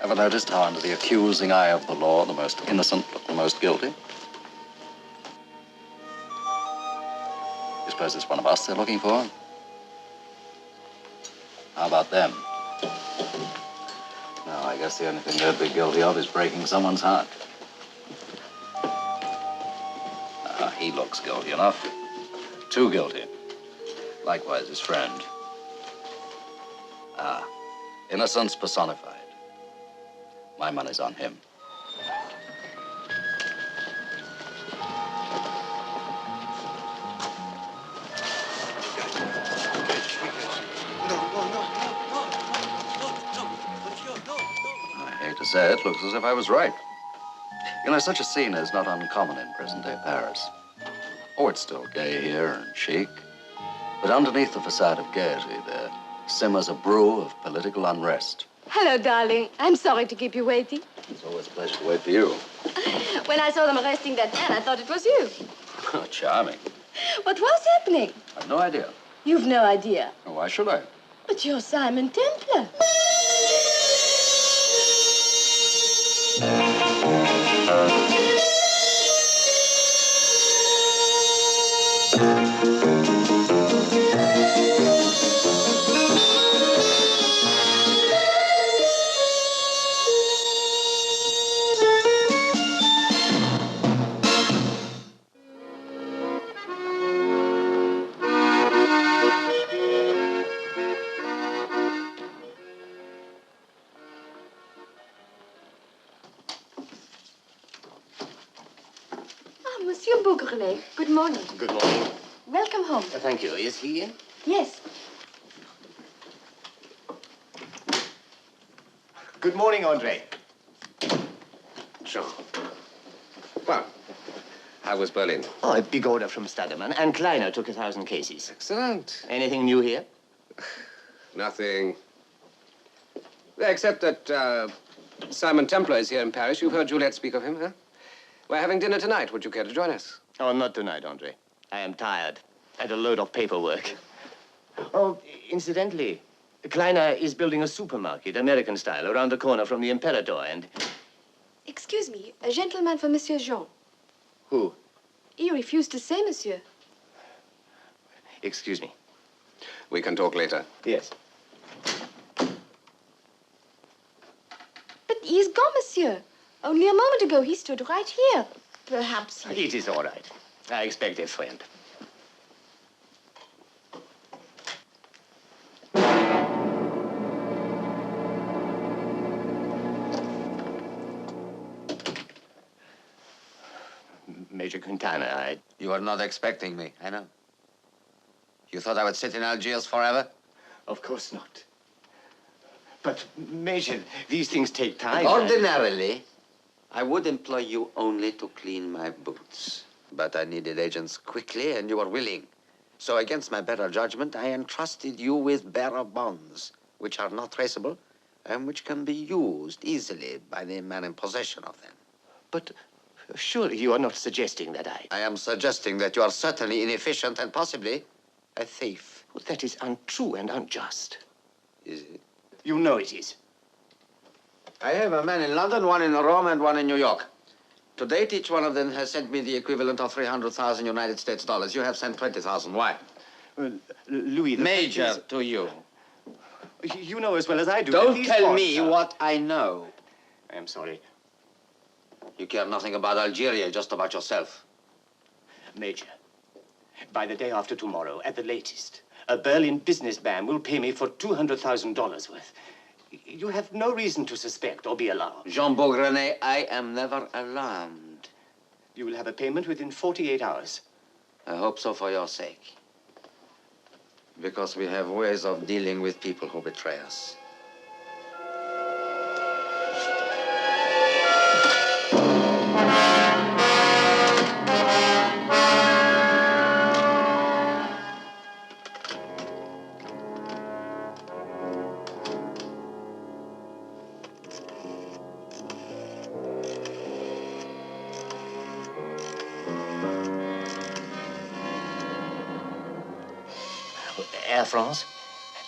Ever noticed how under the accusing eye of the law, the most innocent look the most guilty? You suppose it's one of us they're looking for? How about them? No, I guess the only thing they'd be guilty of is breaking someone's heart. He looks guilty enough. Too guilty. Likewise, his friend. Innocence personified. My money's on him. I hate to say it, looks as if I was right. You know, such a scene is not uncommon in present-day Paris. Oh, it's still gay here and chic. But underneath the facade of gaiety, there simmers a brew of political unrest. Hello, darling. I'm sorry to keep you waiting. It's always a pleasure to wait for you. When I saw them arresting that man, I thought it was you. Oh, charming. What was happening? I've no idea. You've no idea. Oh, why should I? But you're Simon Templar. Good morning. Good morning. Welcome home. Thank you. Is he in? Yes. Good morning, Andre. Jean. Well, how was Berlin? Oh, a big order from Stademann, and Kleiner took 1,000 cases. Excellent. Anything new here? Nothing. Except that Simon Templar is here in Paris. You've heard Juliette speak of him, huh? We're having dinner tonight. Would you care to join us? Oh, not tonight, Andre. I am tired. I had a load of paperwork. Oh, incidentally, Kleiner is building a supermarket, American style, around the corner from the Imperator, and... Excuse me, a gentleman for Monsieur Jean. Who? He refused to say, monsieur. Excuse me. We can talk later. Yes. But he's gone, monsieur. Only a moment ago, he stood right here. Perhaps he... It is all right. I expect a friend. Major Quintana, You were not expecting me, I know. You thought I would sit in Algiers forever? Of course not. But, Major, these things take time. Ordinarily, I would employ you only to clean my boots. But I needed agents quickly, and you were willing. So against my better judgment, I entrusted you with bearer bonds, which are not traceable, and which can be used easily by the man in possession of them. But surely you are not suggesting that I am suggesting that you are certainly inefficient and possibly a thief. Well, that is untrue and unjust. Is it? You know it is. I have a man in London, one in Rome, and one in New York. To date, each one of them has sent me the equivalent of 300,000 United States dollars. You have sent 20,000. Why? Well, Louis, the Major fact is, to you. You know as well as I do. Don't these tell bonds me are... what I know. I am sorry. You care nothing about Algeria, just about yourself. Major, by the day after tomorrow, at the latest, a Berlin businessman will pay me for $200,000 worth. You have no reason to suspect or be alarmed. Jean Beaugrenet, I am never alarmed. You will have a payment within 48 hours. I hope so for your sake. Because we have ways of dealing with people who betray us. Air France,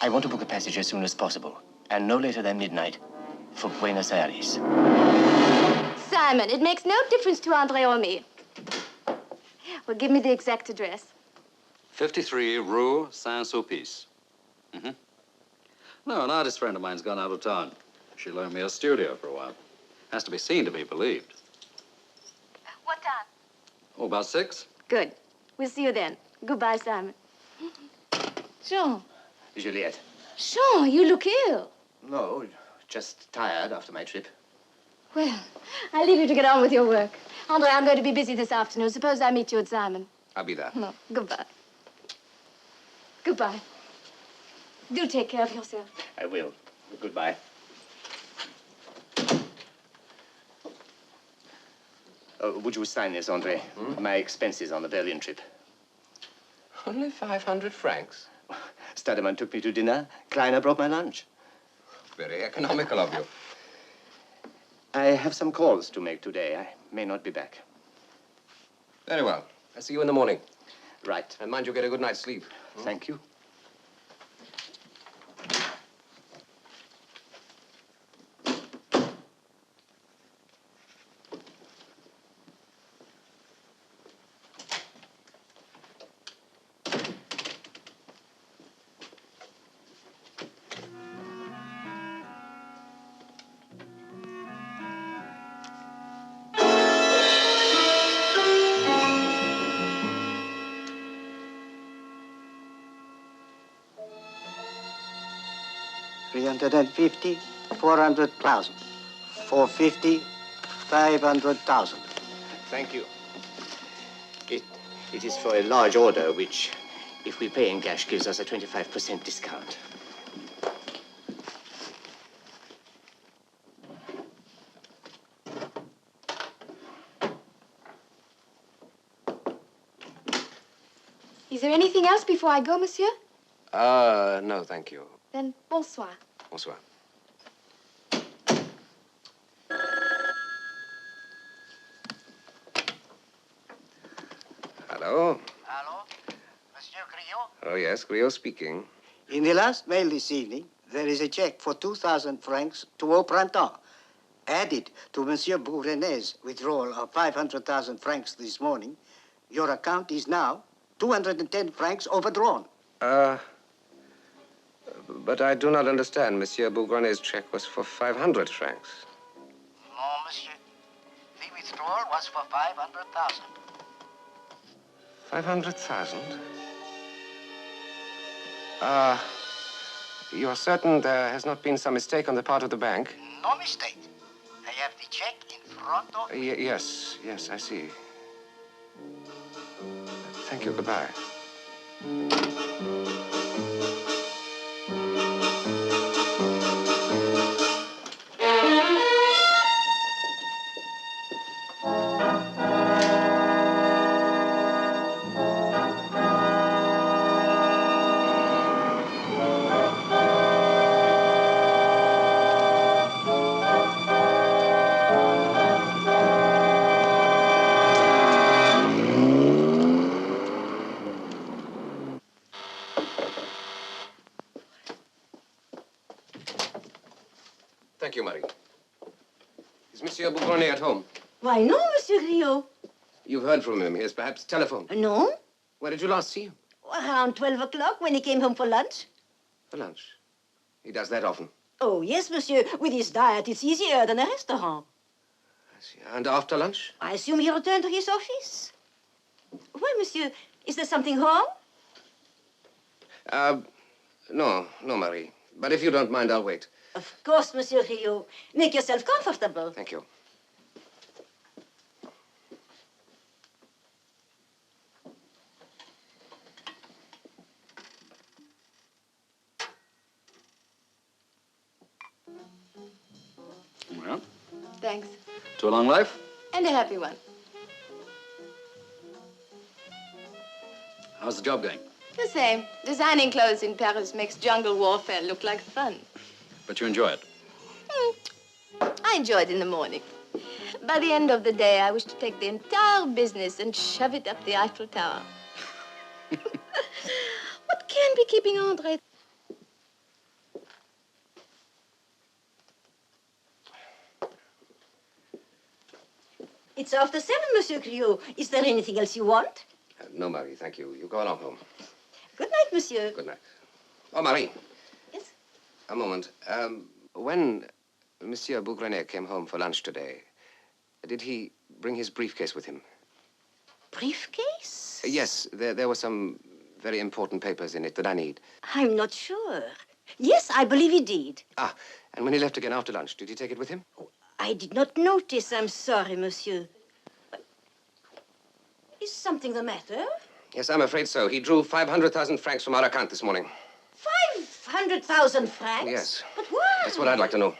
I want to book a passage as soon as possible, and no later than midnight. for Buenos Aires. Simon, it makes no difference to Andre or me. Well, give me the exact address. 53 Rue Saint-Sulpice. No, an artist friend of mine's gone out of town. She loaned me a studio for a while. Has to be seen to be believed. What time? Oh, about 6? Good. We'll see you then. Goodbye, Simon. Jean. Juliette. Jean, you look ill. No, just tired after my trip. Well, I'll leave you to get on with your work. Andre, I'm going to be busy this afternoon. Suppose I meet you at Simon. I'll be there. No, goodbye. Goodbye. Do take care of yourself. I will. Goodbye. Would you sign this, Andre? My expenses on the Berlin trip. Only 500 francs. Stademan took me to dinner. Kleiner brought my lunch. Very economical of you. I have some calls to make today. I may not be back. Very well. I'll see you in the morning. Right. And mind you get a good night's sleep. Thank you. $350, $400,000. $450, $500,000. Thank you. It is for a large order, which, if we pay in cash, gives us a 25% discount. Is there anything else before I go, monsieur? No, thank you. Then bonsoir. Bonsoir. Hello? Hello? Monsieur Griot? Oh, yes, Griot speaking. In the last mail this evening, there is a check for 2,000 francs to Au Printemps. Added to Monsieur Bourrenet's withdrawal of 500,000 francs this morning, your account is now 210 francs overdrawn. But I do not understand. Monsieur Bourgrenet's check was for 500 francs. No, monsieur. The withdrawal was for 500,000. 500,000? You're certain there has not been some mistake on the part of the bank? No mistake. I have the check in front of me. Yes, I see. Thank you. Goodbye. Thank you, Marie. Is Monsieur Bourgogne at home? Why, no, Monsieur Griot. You've heard from him. He has perhaps telephoned. No? Where did you last see him? Around 12 o'clock when he came home for lunch. For lunch. He does that often. Oh, yes, monsieur. With his diet, it's easier than a restaurant. I see. And after lunch? I assume he returned to his office. Well, monsieur, is there something wrong? No, Marie. But if you don't mind, I'll wait. Of course, Monsieur Griot. Make yourself comfortable. Thank you. Well, Thanks. to a long life. And a happy one. How's the job going? The same. Designing clothes in Paris makes jungle warfare look like fun. But you enjoy it. I enjoy it in the morning. By the end of the day, I wish to take the entire business and shove it up the Eiffel Tower. What can be keeping Andre? It's after 7, Monsieur Criot. Is there anything else you want? No, Marie, thank you. You go along home. Good night, Monsieur. Good night. Oh, Marie. Yes? A moment. When Monsieur Bougrenet came home for lunch today, did he bring his briefcase with him? Briefcase? Yes, there were some very important papers in it that I need. I'm not sure. Yes, I believe he did. Ah, and when he left again after lunch, did he take it with him? Oh, I did not notice. I'm sorry, Monsieur. Is something the matter? Yes, I'm afraid so. He drew 500,000 francs from our account this morning. 500,000 francs? Yes. But why? That's what I'd like to know.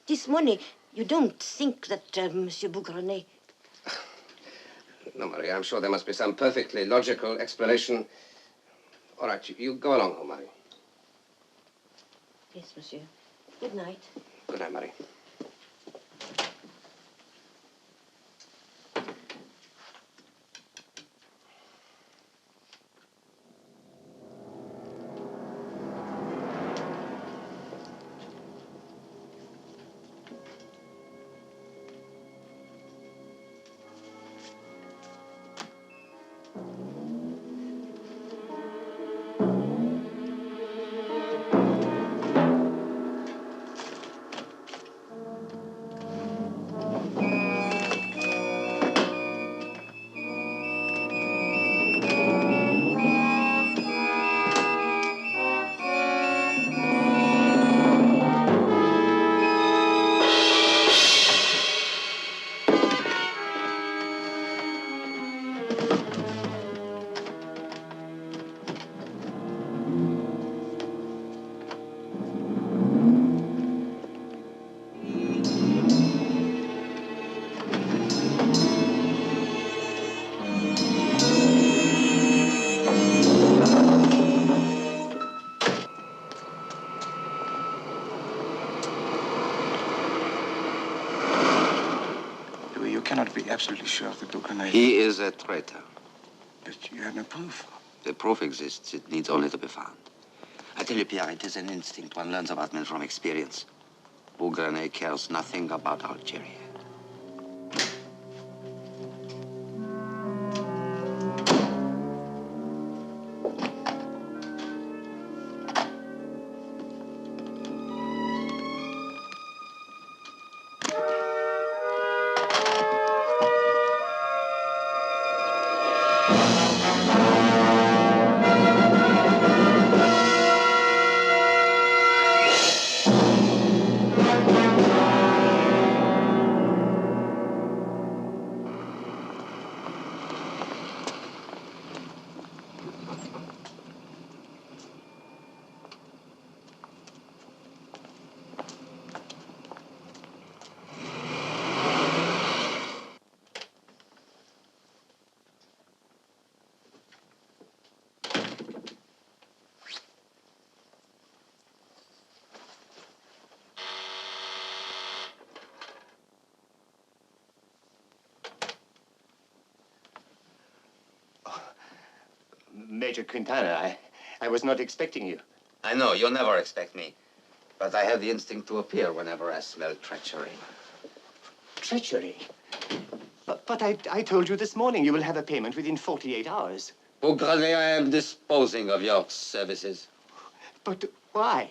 This money, you don't think that Monsieur Bougrenet... No, Marie, I'm sure there must be some perfectly logical explanation. All right, you go along home, Marie. Yes, Monsieur. Good night. Good night, Marie. Absolutely sure of the Bougrenet. He is a traitor. But you have no proof. The proof exists. It needs only to be found. I tell you, Pierre, it is an instinct. One learns about men from experience. Bougrenet cares nothing about Algeria. Major Quintana, I was not expecting you. I know, you'll never expect me. But I have the instinct to appear whenever I smell treachery. Treachery? But I told you this morning you will have a payment within 48 hours. Bougrenet, I am disposing of your services. But why?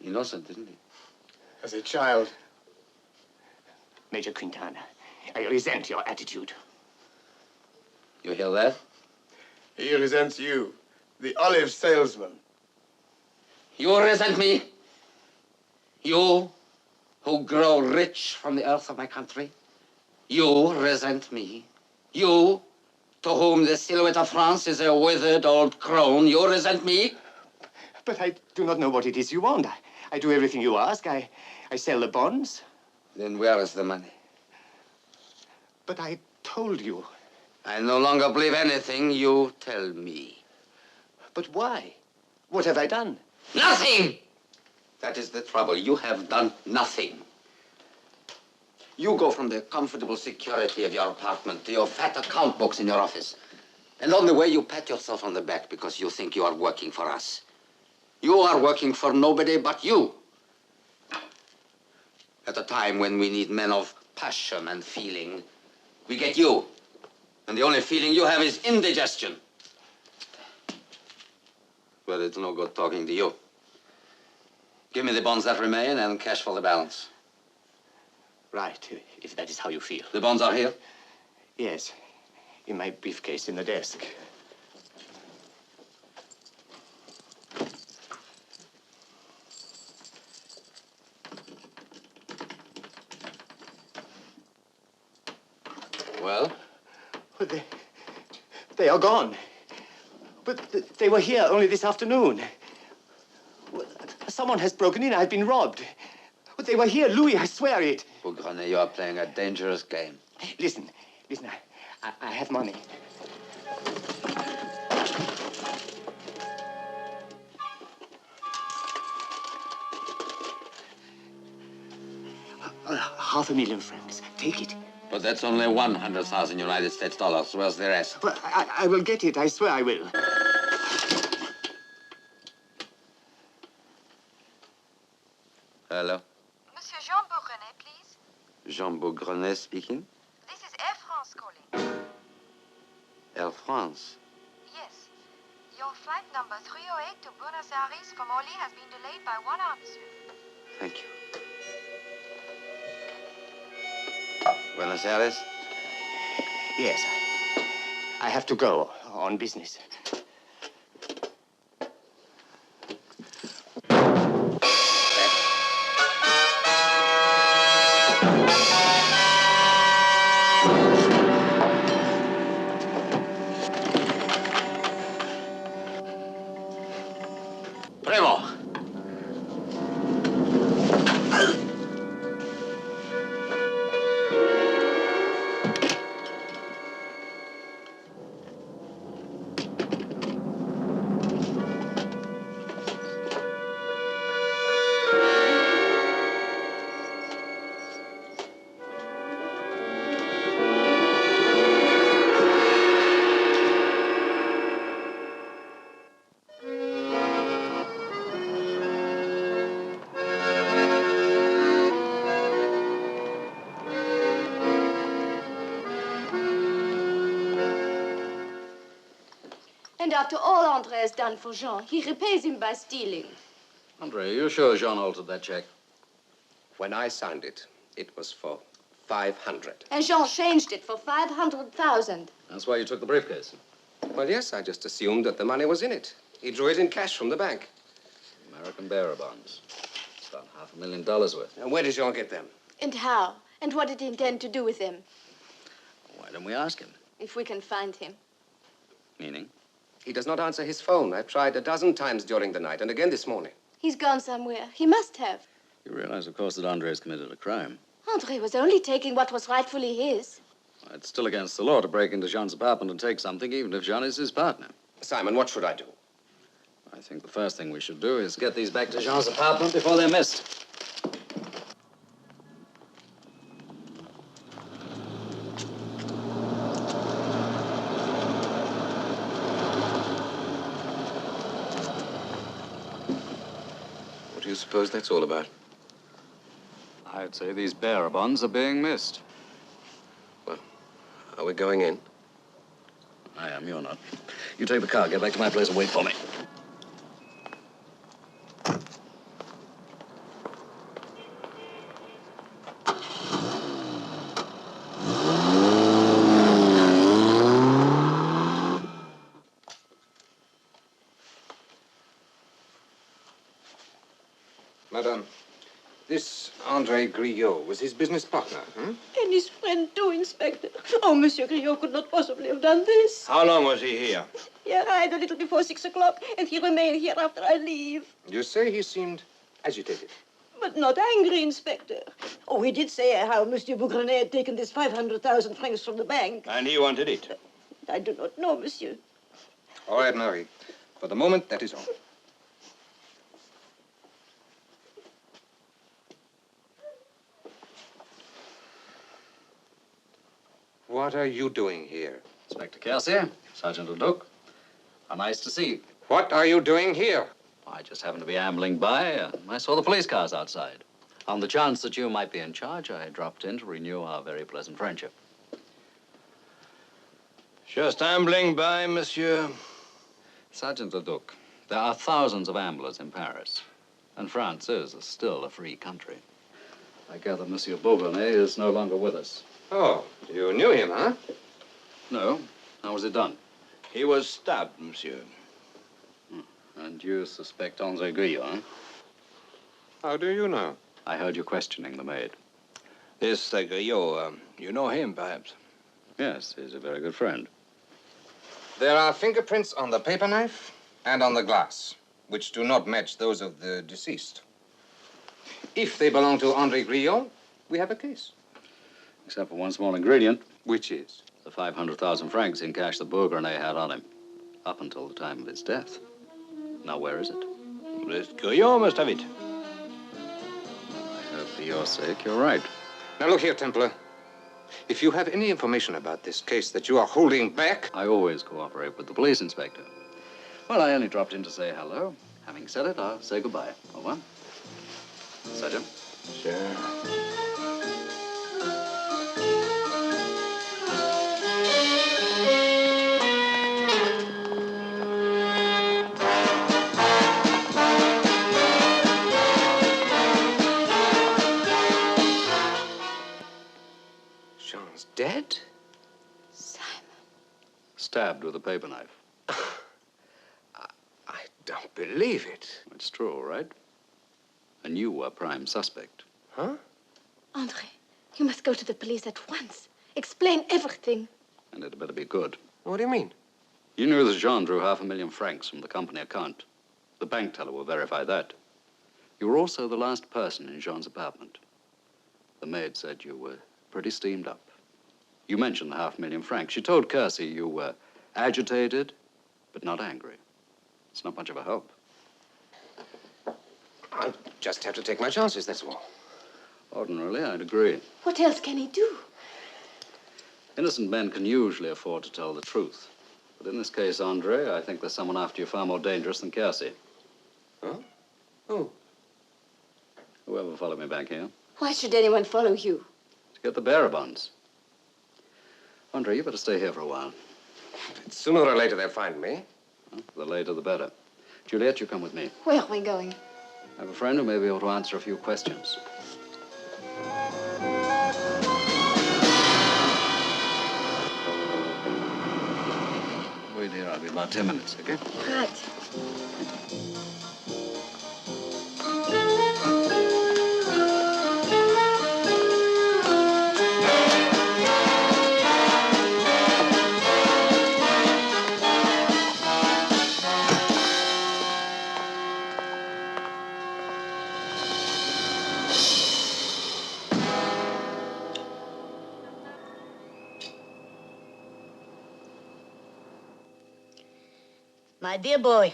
Innocent, isn't he? As a child. Major Quintana, I resent your attitude. You hear that? He resents you, the olive salesman. You resent me? You, who grow rich from the earth of my country? You resent me? You, to whom the silhouette of France is a withered old crone, you resent me? But I do not know what it is you want. I do everything you ask. I sell the bonds. Then where is the money? But I told you. I no longer believe anything you tell me. But why? What have I done? Nothing! That is the trouble. You have done nothing. You go from the comfortable security of your apartment to your fat account books in your office. And on the way, you pat yourself on the back because you think you are working for us. You are working for nobody but you. At a time when we need men of passion and feeling, we get you. And the only feeling you have is indigestion. Well, it's no good talking to you. Give me the bonds that remain and cash for the balance. Right, if that is how you feel. The bonds are here? Yes, in my briefcase in the desk. Well? But they are gone. But they were here only this afternoon. Someone has broken in. I've been robbed. But they were here, Louis, I swear it. Bougrenet, you are playing a dangerous game. Listen, I have money. $500,000 francs. Take it. But that's only 100,000 United States dollars. Where's the rest? But I will get it. I swear I will. Hello? Monsieur Jean Bougrenet, please. Jean Bougrenet speaking. This is Air France calling. Air France. Yes. Your flight number 308 to Buenos Aires from Orly has been delayed by 1 hour, monsieur. Thank you. Buenos Aires? Yes. I have to go on business. And after all Andre has done for Jean, he repays him by stealing. Andre, are you sure Jean altered that check? When I signed it, it was for 500. And Jean changed it for 500,000. That's why you took the briefcase. Well, yes, I just assumed that the money was in it. He drew it in cash from the bank. American bearer bonds. It's about $500,000 worth. And where did Jean get them? And how? And what did he intend to do with them? Why don't we ask him? If we can find him. Meaning? He does not answer his phone. I've tried 12 times during the night and again this morning. He's gone somewhere. He must have. You realize, of course, that Andre has committed a crime. Andre was only taking what was rightfully his. Well, it's still against the law to break into Jean's apartment and take something, even if Jean is his partner. Simon, what should I do? I think the first thing we should do is get these back to Jean's apartment before they're missed. What do you suppose that's all about? I'd say these bearer bonds are being missed. Well, are we going in? I am, you're not. You take the car, get back to my place and wait for me. Madame, this Andre Griot was his business partner, huh? And his friend too, Inspector. Oh, Monsieur Griot could not possibly have done this. How long was he here? He arrived a little before 6 o'clock, and he remained here after I leave. You say he seemed agitated. But not angry, Inspector. Oh, he did say how Monsieur Bougrenet had taken this 500,000 francs from the bank. And he wanted it. I do not know, Monsieur. All right, Marie. For the moment, that is all. What are you doing here? Inspector Kersier, Sergeant Leduc. How nice to see you. What are you doing here? I just happened to be ambling by. I saw the police cars outside. On the chance that you might be in charge, I dropped in to renew our very pleasant friendship. Just ambling by, monsieur. Sergeant Leduc, there are thousands of amblers in Paris, and France is still a free country. I gather Monsieur Beauharnais is no longer with us. Oh, you knew him, huh? No. How was it done? He was stabbed, monsieur. And you suspect André Guyot, huh? How do you know? I heard you questioning the maid. This Guyot, you know him, perhaps? Yes, he's a very good friend. There are fingerprints on the paper knife and on the glass, which do not match those of the deceased. If they belong to André Guyot, we have a case. Except for one small ingredient. Which is? The 500,000 francs in cash the Beauharnais had on him, up until the time of his death. Now, where is it? This Guyot must have it. I hope for your sake you're right. Now, look here, Templar. If you have any information about this case that you are holding back... I always cooperate with the police inspector. Well, I only dropped in to say hello. Having said it, I'll say goodbye. Au revoir. Sergeant? Sure. Jean's dead? Simon. Stabbed with a paper knife. I don't believe it. It's true, all right? And you were prime suspect. Huh? Andre, you must go to the police at once. Explain everything. And it better be good. What do you mean? You knew that Jean drew 500,000 francs from the company account. The bank teller will verify that. You were also the last person in Jean's apartment. The maid said you were pretty steamed up. You mentioned the 500,000 francs. She told Kersey you were agitated, but not angry. It's not much of a help. I'll just have to take my chances, that's all. Ordinarily, I'd agree. What else can he do? Innocent men can usually afford to tell the truth. But in this case, Andre, I think there's someone after you far more dangerous than Kersey. Huh? Who? Whoever followed me back here. Why should anyone follow you? To get the bearer bonds. Andre, you better stay here for a while. Sooner or later they'll find me. Well, the later, the better. Juliette, you come with me. Where are we going? I have a friend who may be able to answer a few questions. Wait here. I'll be about 10 minutes, okay? Right. My dear boy,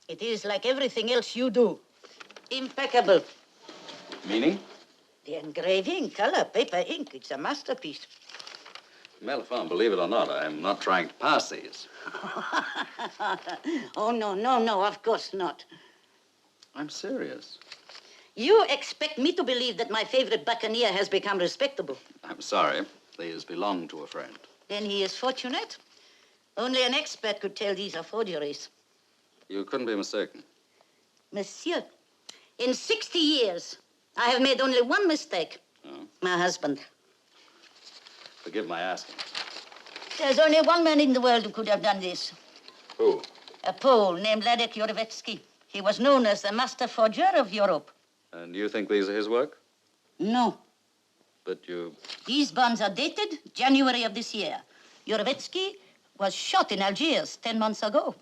it is like everything else you do. Impeccable. Meaning? The engraving, color, paper, ink, it's a masterpiece. Melifon, believe it or not, I am not trying to pass these. Oh, no, of course not. I'm serious. You expect me to believe that my favorite buccaneer has become respectable. I'm sorry. These belong to a friend. Then he is fortunate. Only an expert could tell these are forgeries. You couldn't be mistaken. Monsieur, in 60 years, I have made only one mistake. Oh? My husband. Forgive my asking. There's only one man in the world who could have done this. Who? A Pole named Ladek Yorevetsky. He was known as the master forger of Europe. And you think these are his work? No. But you... These bonds are dated January of this year. Yorevetsky was shot in Algiers 10 months ago.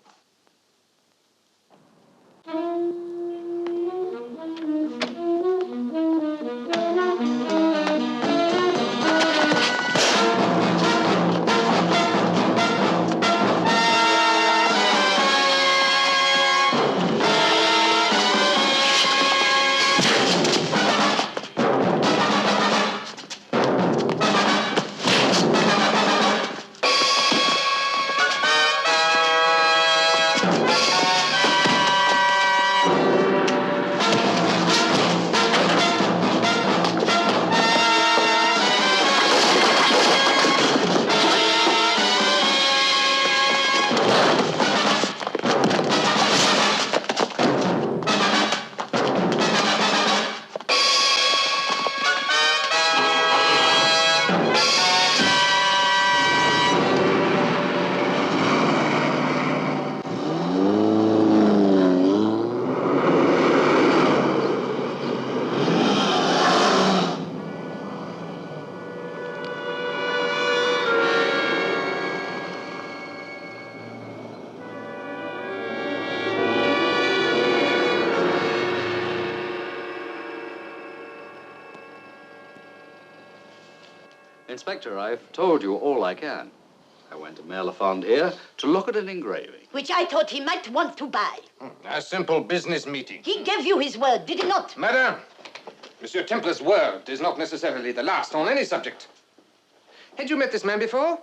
Inspector, I've told you all I can. I went to Merlefond here to look at an engraving. Which I thought he might want to buy. A simple business meeting. He gave you his word, did he not? Madame, Monsieur Templar's word is not necessarily the last on any subject. Had you met this man before?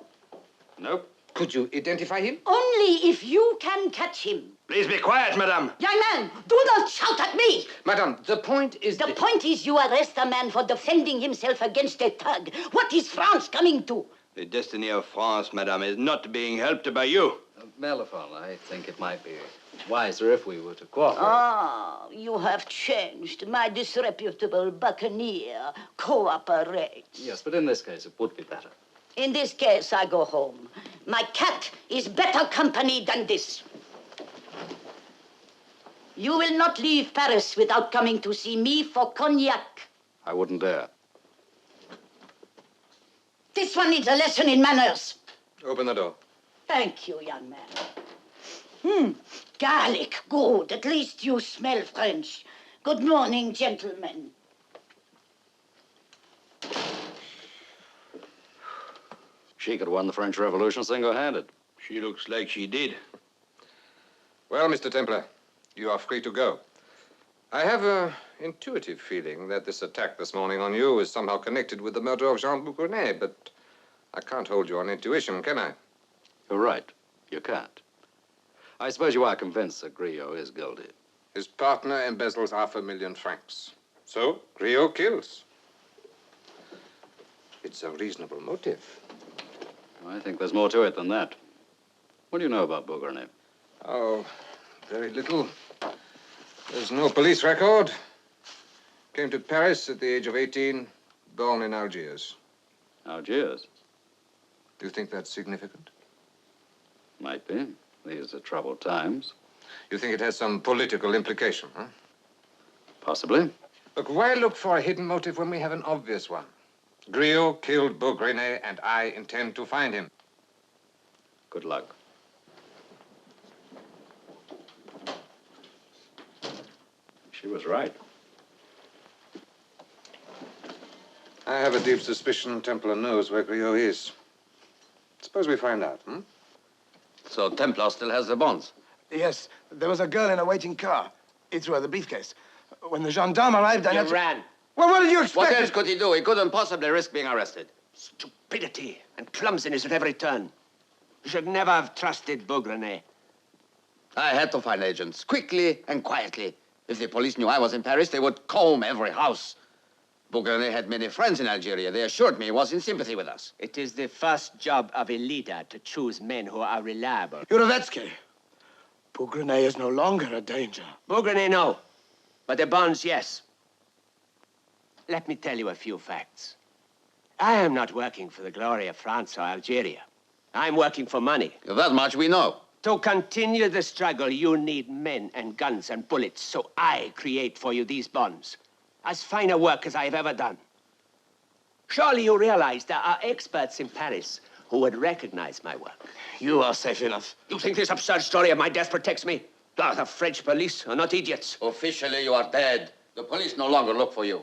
Nope. Could you identify him? Only if you can catch him. Please be quiet, madame. Young man, do not shout at me. Madame, the point is... The point is you arrest a man for defending himself against a thug. What is France coming to? The destiny of France, madame, is not being helped by you. Merlefond, I think it might be wiser if we were to cooperate. Ah, you have changed. My disreputable buccaneer cooperates. Yes, but in this case, it would be better. In this case, I go home. My cat is better company than this. You will not leave Paris without coming to see me for cognac. I wouldn't dare. This one needs a lesson in manners. Open the door. Thank you, young man. Garlic, good. At least you smell French. Good morning, gentlemen. She could have won the French Revolution single-handed. She looks like she did. Well, Mr. Templar, you are free to go. I have an intuitive feeling that this attack this morning on you is somehow connected with the murder of Jean Boucronnet, but I can't hold you on intuition, can I? You're right. You can't. I suppose you are convinced that Griot is guilty. His partner embezzles $500,000 francs. So, Griot kills. It's a reasonable motive. I think there's more to it than that. What do you know about Boucronnet? Oh, very little. There's no police record. Came to Paris at the age of 18, born in Algiers. Algiers? Do you think that's significant? Might be. These are troubled times. You think it has some political implication, huh? Possibly. Look, why look for a hidden motive when we have an obvious one? Griot killed Boucronnet, and I intend to find him. Good luck. She was right. I have a deep suspicion Templar knows where Griot is. Suppose we find out, hmm? So Templar still has the bonds? Yes, there was a girl in a waiting car. He threw her the briefcase. When the gendarme arrived, I had to... ran. Well, what did you expect? What else could he do? He couldn't possibly risk being arrested. Stupidity and clumsiness at every turn. You should never have trusted Boucronnet. I had to find agents, quickly and quietly. If the police knew I was in Paris, they would comb every house. Boucronnet had many friends in Algeria. They assured me he was in sympathy with us. It is the first job of a leader to choose men who are reliable. Juravetsky, Boucronnet is no longer a danger. Boucronnet, no. But the bonds, yes. Let me tell you a few facts. I am not working for the glory of France or Algeria. I'm working for money. That much we know. To continue the struggle, you need men and guns and bullets, so I create for you these bonds. As fine a work as I've ever done. Surely you realize there are experts in Paris who would recognize my work. You are safe enough. You think this absurd story of my death protects me? Ah, the French police are not idiots. Officially, you are dead. The police no longer look for you.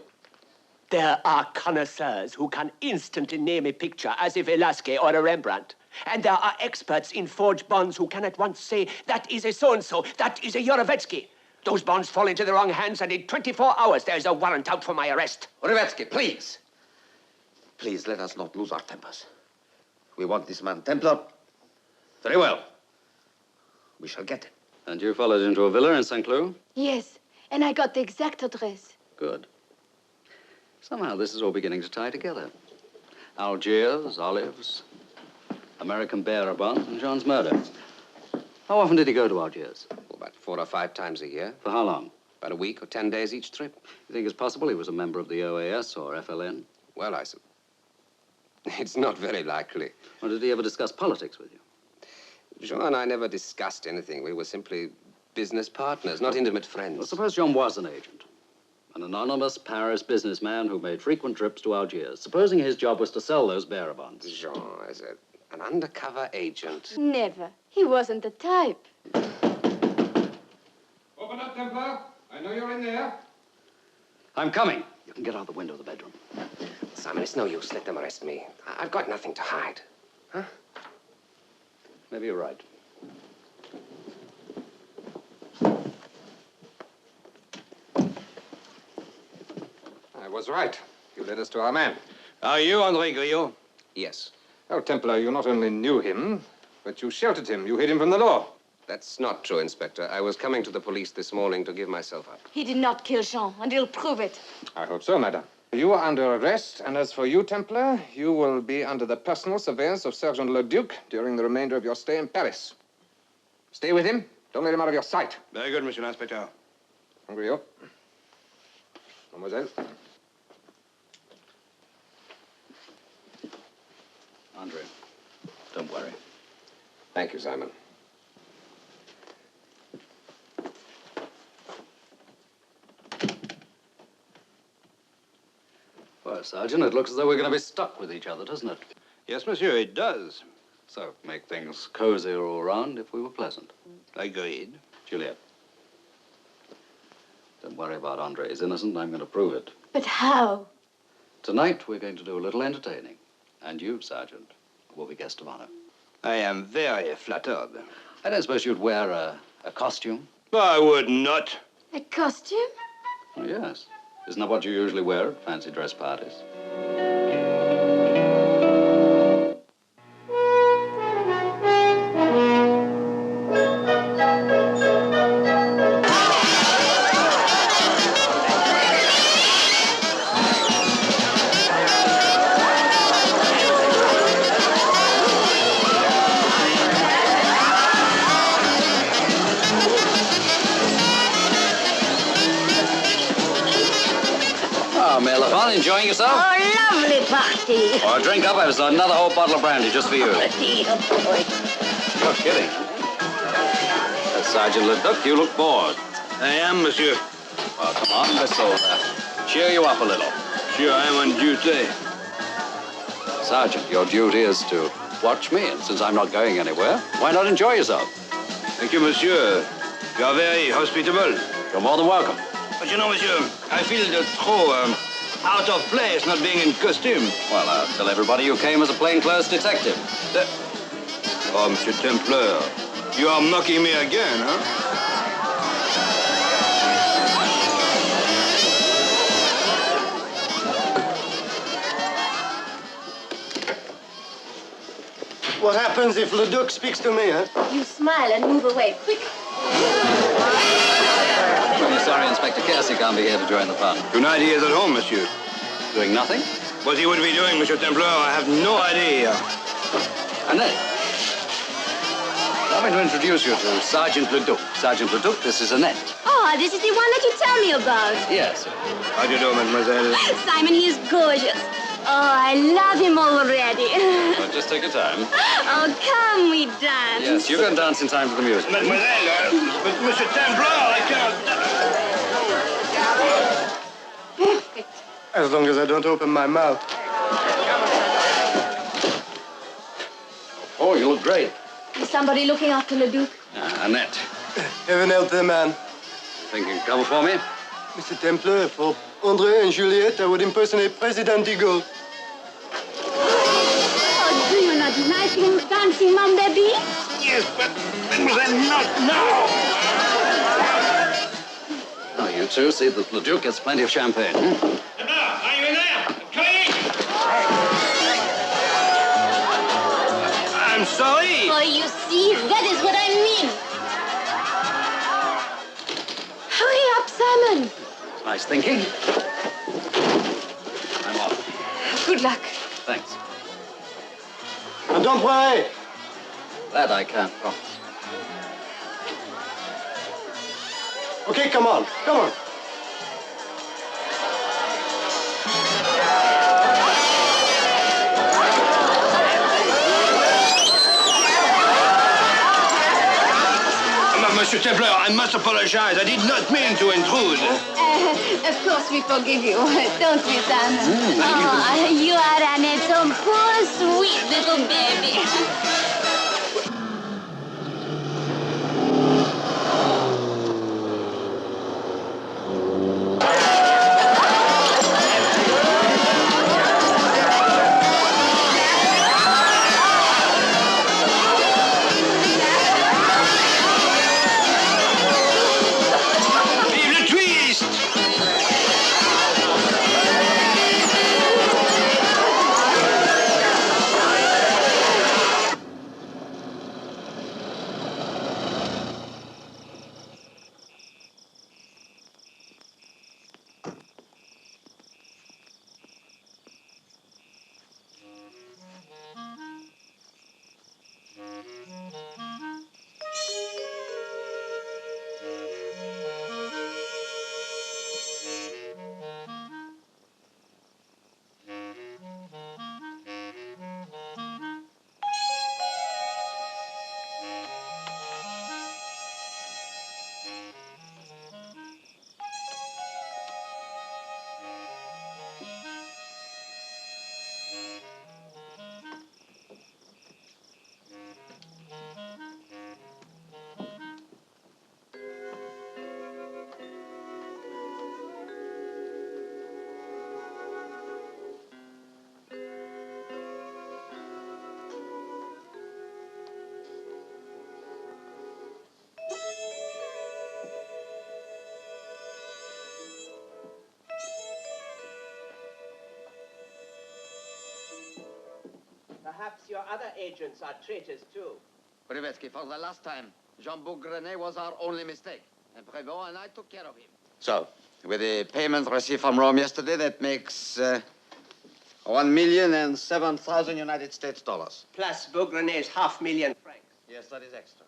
There are connoisseurs who can instantly name a picture as a Velasquez or a Rembrandt. And there are experts in forged bonds who can at once say, that is a so-and-so, that is a Juravetsky. Those bonds fall into the wrong hands, and in 24 hours, there's a warrant out for my arrest. Juravetsky, please. Please, let us not lose our tempers. We want this man Templar. Very well. We shall get him. And you followed into a villa in St. Cloud? Yes, and I got the exact address. Good. Somehow this is all beginning to tie together. Algiers, olives, American bearer bonds, and John's murder. How often did he go to Algiers? About 4 or 5 times a year. For how long? About a week or 10 days each trip. You think it's possible he was a member of the OAS or FLN? Well, it's not very likely. Or did he ever discuss politics with you? Jean and I never discussed anything. We were simply business partners, not intimate friends. Well, suppose John was an agent. An anonymous Paris businessman who made frequent trips to Algiers. Supposing his job was to sell those bearer bonds. Jean is an undercover agent. Never. He wasn't the type. Open up, Templar. I know you're in there. I'm coming. You can get out the window of the bedroom. Simon, it's no use. Let them arrest me. I've got nothing to hide. Huh? Maybe you're right. I was right. You led us to our man. Are you André Griot? Yes. Oh, Templar, you not only knew him, but you sheltered him. You hid him from the law. That's not true, Inspector. I was coming to the police this morning to give myself up. He did not kill Jean, and he'll prove it. I hope so, madam. You are under arrest, and as for you, Templar, you will be under the personal surveillance of Sergeant Leduc during the remainder of your stay in Paris. Stay with him. Don't let him out of your sight. Very good, Monsieur l'Inspecteur. Griot. Mademoiselle. Andre, don't worry. Thank you, Simon. Well, Sergeant, it looks as though we're going to be stuck with each other, doesn't it? Yes, monsieur, it does. So, make things cozier all round if we were pleasant. Agreed. Juliette. Don't worry about Andre. He's innocent. I'm going to prove it. But how? Tonight, we're going to do a little entertaining. And you, Sergeant, will be guest of honor. I am very flattered. I don't suppose you'd wear a costume? I would not. A costume? Oh, yes. Isn't that what you usually wear at fancy dress parties? Enjoying yourself? Oh, lovely party. Oh, drink up. I have another whole bottle of brandy just for you. Oh, dear boy. You're kidding. Sergeant Leduc, you look bored. I am, monsieur. Well, come on, let's all cheer you up a little. Sure, I am on duty. Sergeant, your duty is to watch me, and since I'm not going anywhere, why not enjoy yourself? Thank you, monsieur. You are very hospitable. You're more than welcome. But you know, monsieur, I feel trop out of place not being in costume. Well, tell everybody you came as a plainclothes detective. Oh, Monsieur Templar, you are mocking me again, huh? What happens if Leduc speaks to me, huh? You smile and move away. Quick. I'm sorry, Inspector Kersey can't be here to join the fun. Tonight he is at home, monsieur. Doing nothing? What he would be doing, Monsieur Templar, I have no idea. Annette. Allow me to introduce you to Sergeant Leduc. Sergeant Leduc, this is Annette. Oh, this is the one that you tell me about. Yes. How do you do, mademoiselle? Simon, he is gorgeous. Oh, I love him already. Well, just take your time. Oh, come, we dance. Yes, you can dance in time for the music. Mademoiselle, but Monsieur Templar, I cannot... Perfect. As long as I don't open my mouth. Oh, you look great. Is somebody looking after Leduc? Annette. Heaven help the man. Think you can cover for me? Mr. Templar, for André and Juliette, I would impersonate President de Gaulle. Oh, do you not like him dancing, mon baby? Yes, but mademoiselle, not now. Oh, you two see that Leduc gets plenty of champagne. Are you in there? Coming in. I'm sorry. Oh, you see, that is what I mean. Hurry up, Simon. Nice thinking. I'm off. Good luck. Thanks. And don't worry. That I can't promise. Okay, come on. Come on. Monsieur Templar, I must apologize. I did not mean to intrude. Of course we forgive you, don't we, Simon? Oh, you are Annette, some poor, sweet little baby. Perhaps your other agents are traitors, too. Privetsky, for the last time, Jean Bougrenet was our only mistake. And Prévost and I took care of him. So, with the payment received from Rome yesterday, that makes 1,007,000 United States dollars. Plus Bougrenet's $500,000 francs. Yes, that is extra.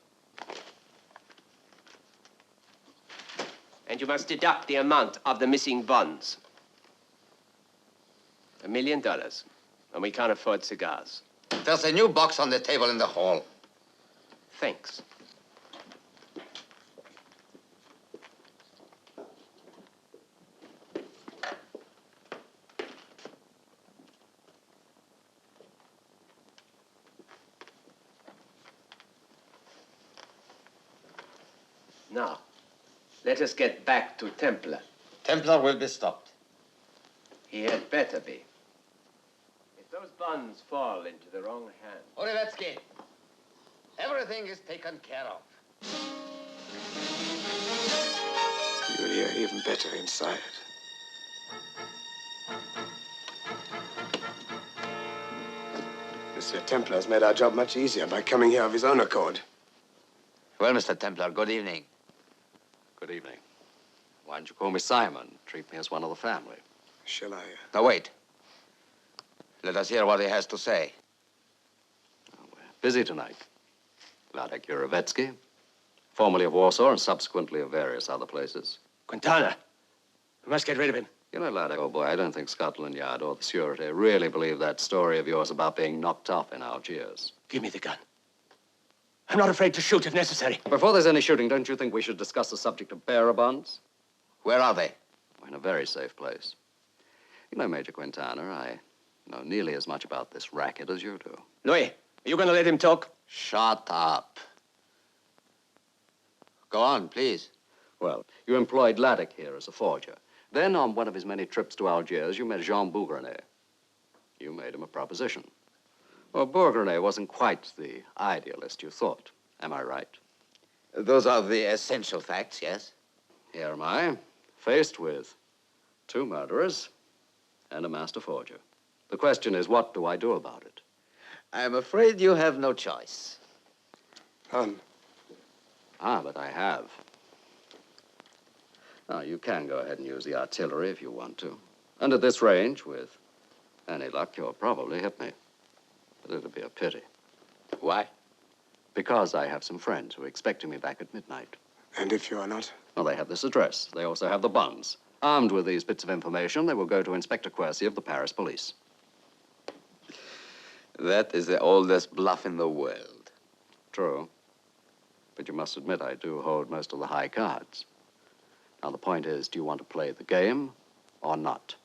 And you must deduct the amount of the missing bonds. $1 million. And we can't afford cigars. There's a new box on the table in the hall. Thanks. Now, let us get back to Templar. Templar will be stopped. He had better be. If those bonds fall into the wrong hands... Orevetsky, everything is taken care of. You'll hear even better inside. Monsieur Templar's made our job much easier by coming here of his own accord. Well, Mr. Templar, good evening. Good evening. Why don't you call me Simon? Treat me as one of the family. Shall I? Now, wait. Let us hear what he has to say. Oh, we're busy tonight. Vladek Urevetsky, formerly of Warsaw and subsequently of various other places. Quintana, we must get rid of him. You know, Vladek, oh boy, I don't think Scotland Yard or the Surety really believe that story of yours about being knocked off in Algiers. Give me the gun. I'm not afraid to shoot if necessary. Before there's any shooting, don't you think we should discuss the subject of bearer bonds? Where are they? We're in a very safe place. You know, Major Quintana, I know nearly as much about this racket as you do. Louis, are you going to let him talk? Shut up. Go on, please. Well, you employed Vladek here as a forger. Then, on one of his many trips to Algiers, you met Jean Bougrenet. You made him a proposition. Well, Bougrenet wasn't quite the idealist you thought. Am I right? Those are the essential facts, yes? Here am I, faced with 2 murderers and a master forger. The question is, what do I do about it? I'm afraid you have no choice. None. Ah, but I have. Now, you can go ahead and use the artillery if you want to. And at this range, with any luck, you'll probably hit me. But it'll be a pity. Why? Because I have some friends who are expecting me back at midnight. And if you are not? Well, they have this address. They also have the bonds. Armed with these bits of information, they will go to Inspector Quercy of the Paris police. That is the oldest bluff in the world. True. But you must admit I do hold most of the high cards. Now, the point is, do you want to play the game or not?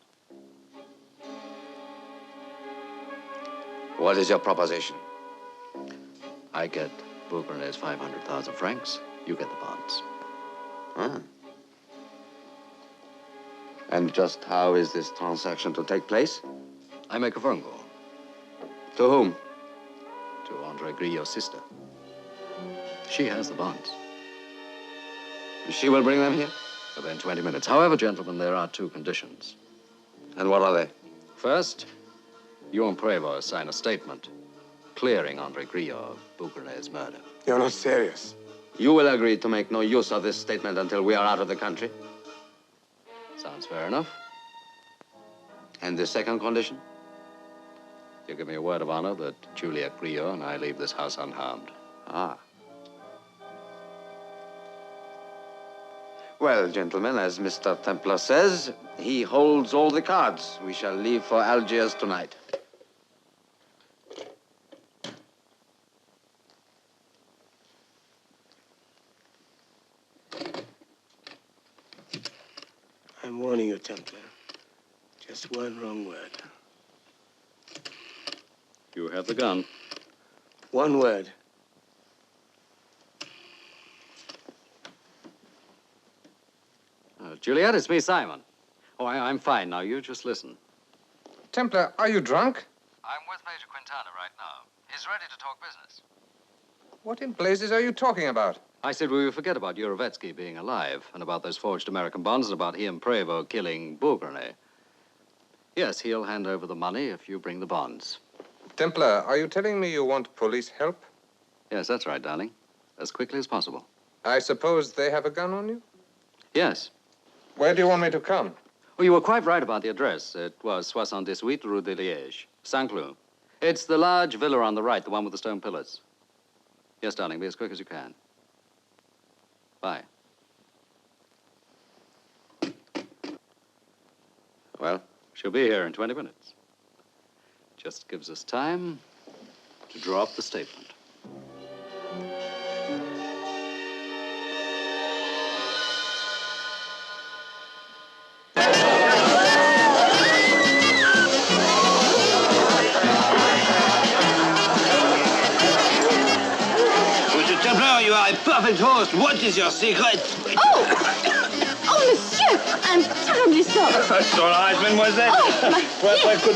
What is your proposition? I get Bougrenet's 500,000 francs. You get the bonds. Ah. And just how is this transaction to take place? I make a phone call. To whom? To Andre Grillo's sister. She has the bonds. She will bring them here? Within 20 minutes. However, gentlemen, there are 2 conditions. And what are they? First, you and Prévost sign a statement clearing Andre Grillo of Bougrenet's murder. You're not serious. You will agree to make no use of this statement until we are out of the country? Sounds fair enough. And the second condition? You give me a word of honor that Juliette Griot and I leave this house unharmed. Ah. Well, gentlemen, as Mr. Templar says, he holds all the cards. We shall leave for Algiers tonight. I'm warning you, Templar. Just one wrong word. You have the gun. One word. Juliette, it's me, Simon. Oh, I'm fine now. You just listen. Templar, are you drunk? I'm with Major Quintana right now. He's ready to talk business. What in blazes are you talking about? I said we would forget about Yurovetsky being alive, and about those forged American bonds, and about he and Prévost killing Bourgogne. Yes, he'll hand over the money if you bring the bonds. Templar, are you telling me you want police help? Yes, that's right, darling. As quickly as possible. I suppose they have a gun on you? Yes. Where do you want me to come? Well, you were quite right about the address. It was 78 Rue de Liège, Saint-Cloud. It's the large villa on the right, the one with the stone pillars. Yes, darling, be as quick as you can. Bye. Well, she'll be here in 20 minutes. Just gives us time to draw up the statement. Templar, you are a perfect host. What is your secret? Oh, monsieur, I'm terribly sorry. That's all right, mademoiselle. Oh, my Perhaps I could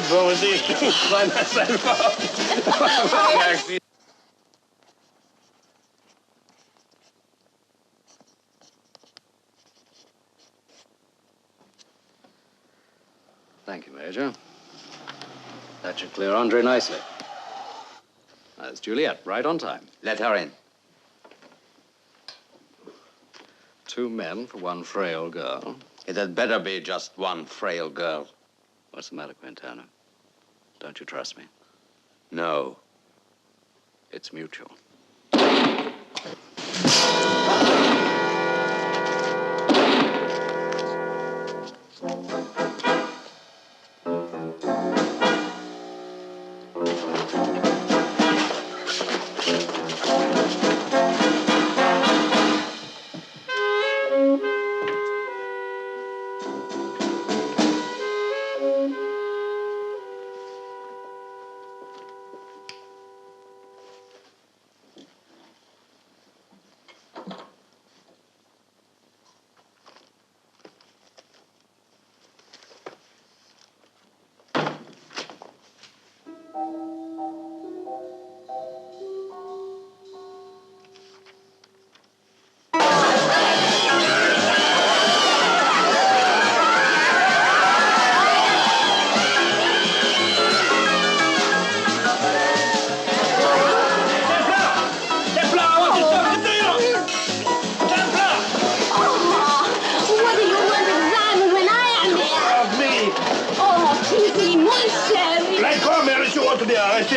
find myself out. Merci. Thank you, Major. That should clear Andre nicely. That's Juliette, right on time. Let her in. 2 men for 1 frail girl. It had better be just one frail girl. What's the matter, Quintana? Don't you trust me? No. It's mutual.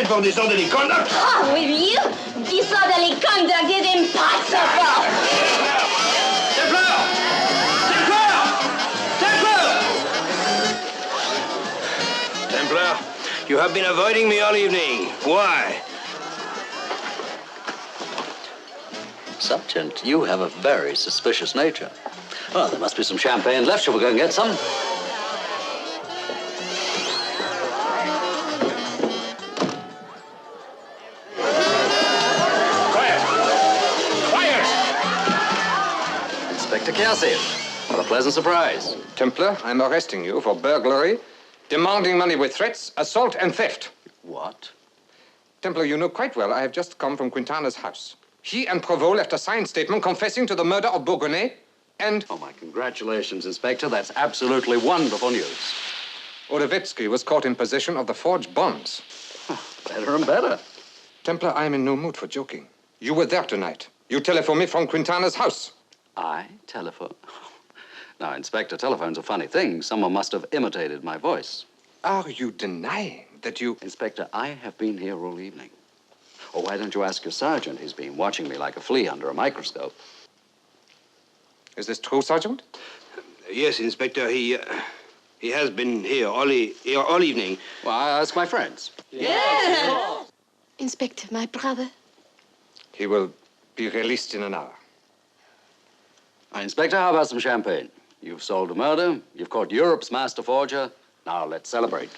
For disorderly conduct? Oh, with you? Disorderly conduct is impossible! Templar! Templar! Templar! Templar, you have been avoiding me all evening. Why? Sergeant, you have a very suspicious nature. Well, there must be some champagne left. Shall we go and get some? What a pleasant surprise. Templar, I'm arresting you for burglary, demanding money with threats, assault, and theft. What? Templar, you know quite well I have just come from Quintana's house. He and Prévost left a signed statement confessing to the murder of Bourgogne, and... Oh, my congratulations, Inspector. That's absolutely wonderful news. Yurovetsky was caught in possession of the forged bonds. Better and better. Templar, I am in no mood for joking. You were there tonight. You telephoned me from Quintana's house. I telephone? Now, Inspector, telephone's a funny thing. Someone must have imitated my voice. Are you denying that you... Inspector, I have been here all evening. Or why don't you ask your sergeant? He's been watching me like a flea under a microscope. Is this true, Sergeant? Yes, Inspector, he has been here all evening. Well, I ask my friends. Yeah. Inspector, my brother. He will be released in an hour. Inspector, how about some champagne? You've solved a murder. You've caught Europe's master forger. Now let's celebrate.